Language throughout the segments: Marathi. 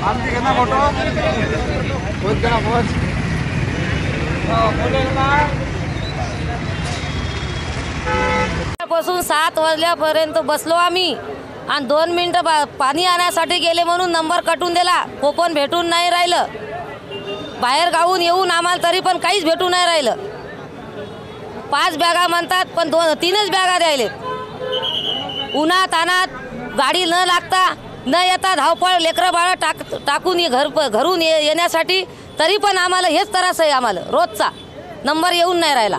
आमची घेना फोटो बहुत घेना बहुत पासून 7 वाजल्यापर्यंत बसलो आम्ही आणि 2 मिनिटं पाणी आणण्यासाठी गेले म्हणून नंबर कटून दिला. कोपन भेटून नाही राहिलं. बाहेर गावून येऊन आम्हाला तरी पण काहीच भेटून नाही राहिलं. 5 बॅगा म्हणतात पण 2-3च बॅगा द्यायले. उन्हात अनात गाडी न लागता न येता धावपळ लेकरं बाळं टाकून घरून येण्यासाठी तरी पण आम्हाला हेच त्रास आहे. आम्हाला रोजचा नंबर येऊन नाही राहिला.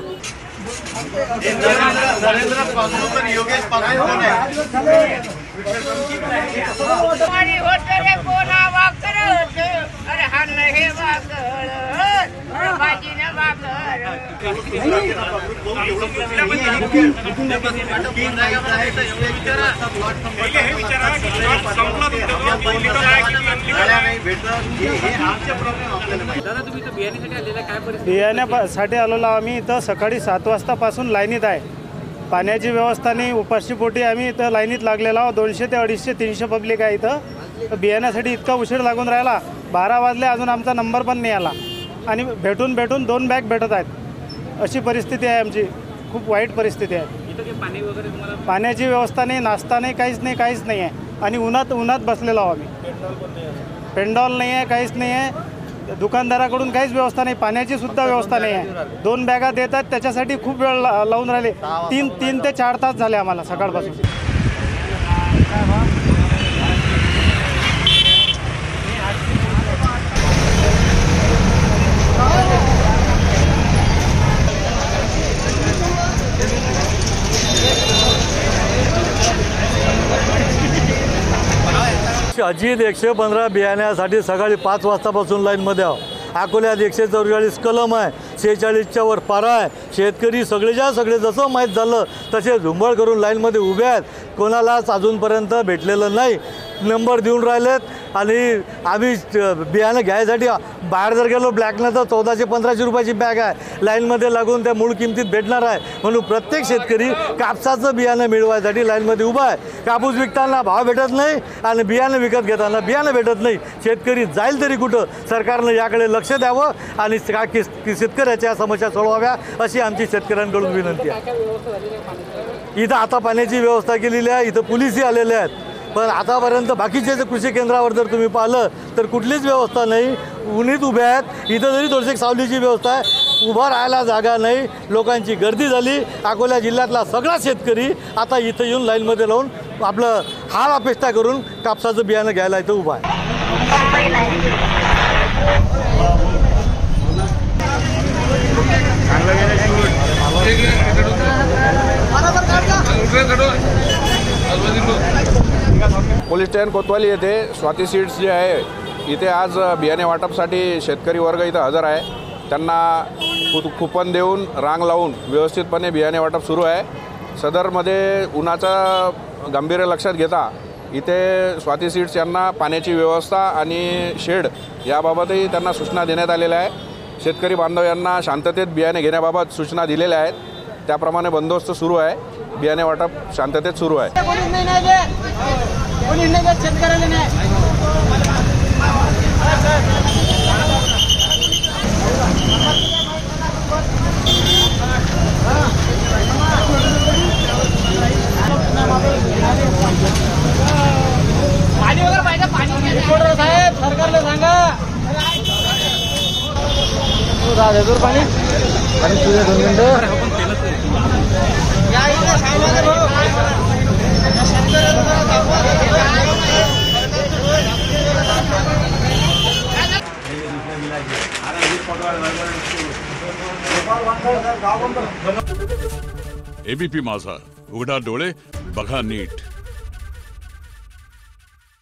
बियाण्यासाठी आलेलो आम्ही इथं सकाळी 7 वाजतापासून लाईनीत आहे. पाण्याची व्यवस्था नाही. उपाशीपोटी आम्ही इथं लाईनीत लागलेलो आहोत. 200 ते 250-300 पब्लिक आहे इथं. बियाण्यासाठी इतका उशीर लागून राहिला. 12 वाजले अजून आमचा नंबर पण नाही आला आणि भेटून 2 बॅग भेटत आहेत. अशी परिस्थिती आहे आमची. खूप वाईट परिस्थिती आहे. पाण्याची व्यवस्था नाही, नाश्ता नाही, काहीच नाही आहे. आणि उन्हात बसलेलो आहोत आम्ही. पेंडॉल नाही आहे, काहीच नाही आहे. दुकानदाराकडून काहीच व्यवस्था नाही. पाण्याची सुद्धा व्यवस्था नाही आहे. 2 बॅगा देतात त्याच्यासाठी खूप वेळ लावून राहिले. 3 ते 4 तास झाले आम्हाला सकाळपासून. अजित 115 बियाण्यासाठी सकाळी 5 वाजतापासून लाईनमध्ये आहो. अकोल्यात 144 कलम आहे. 46च्या वर पारा आहे. शेतकरी सगळे जसं माहीत झालं तसे झुंबड करून लाईनमध्ये उभे आहेत. कोणालाच अजूनपर्यंत भेटलेलं नाही. नंबर देऊन राहिलेत आणि आम्ही बियाणं घ्यायसाठी बाहेर जर गेलो ब्लॅकनं तर 1400-1500 रुपयाची बॅग आहे. लाईनमध्ये लागून त्या मूळ किमतीत भेटणार आहे. म्हणून प्रत्येक शेतकरी कापसाचं बियाणं मिळवायसाठी लाईनमध्ये उभा आहे. कापूस विकताना भाव भेटत नाही आणि बियाणं विकत घेताना बियाणं भेटत नाही. शेतकरी जाईल तरी कुठं? सरकारनं याकडे लक्ष द्यावं आणि शेतकऱ्याच्या समस्या सोडवाव्या अशी आमची शेतकऱ्यांकडून विनंती आहे. इथं आता पाण्याची व्यवस्था केलेली आहे. इथं पोलिसही आलेले आहेत. पण आतापर्यंत बाकीचे कृषी केंद्रावर जर तुम्ही पाहिलं तर कुठलीच व्यवस्था नाही. उन्हीत उभे आहेत. इथं जरी थोडीशी सावलीची व्यवस्था आहे. उभं राहायला जागा नाही. लोकांची गर्दी झाली. अकोला जिल्ह्यातला सगळा शेतकरी आता इथं येऊन लाईनमध्ये लावून आपलं हाल अपेक्षा करून कापसाचं बियाणं घ्यायला इथं उभा आहे. पोलीस स्टेशन कोतवाली येथे स्वाती सीड्स जे आहे इथे आज बियाणे वाटपसाठी शेतकरी वर्ग इथं हजर आहे. त्यांना कुपन देऊन रांग लावून व्यवस्थितपणे बियाणे वाटप सुरू आहे. सदरमध्ये उन्हाचा गांभीर्य लक्षात घेता इथे स्वाती सीड्स यांना पाण्याची व्यवस्था आणि शेड याबाबतही त्यांना सूचना देण्यात आलेल्या आहे. शेतकरी बांधव यांना शांततेत बियाणे घेण्याबाबत सूचना दिलेल्या आहेत. त्याप्रमाणे बंदोबस्त सुरू आहे. बियाणे वाटप शांततेत सुरू आहे. पाणी वगैरे पाहिजे. पाणी साहेब सरकारला सांगा. पाणी तुझ्या 2 मिनिटं एबीपी माझा, उघडा डोळे बघा नीट.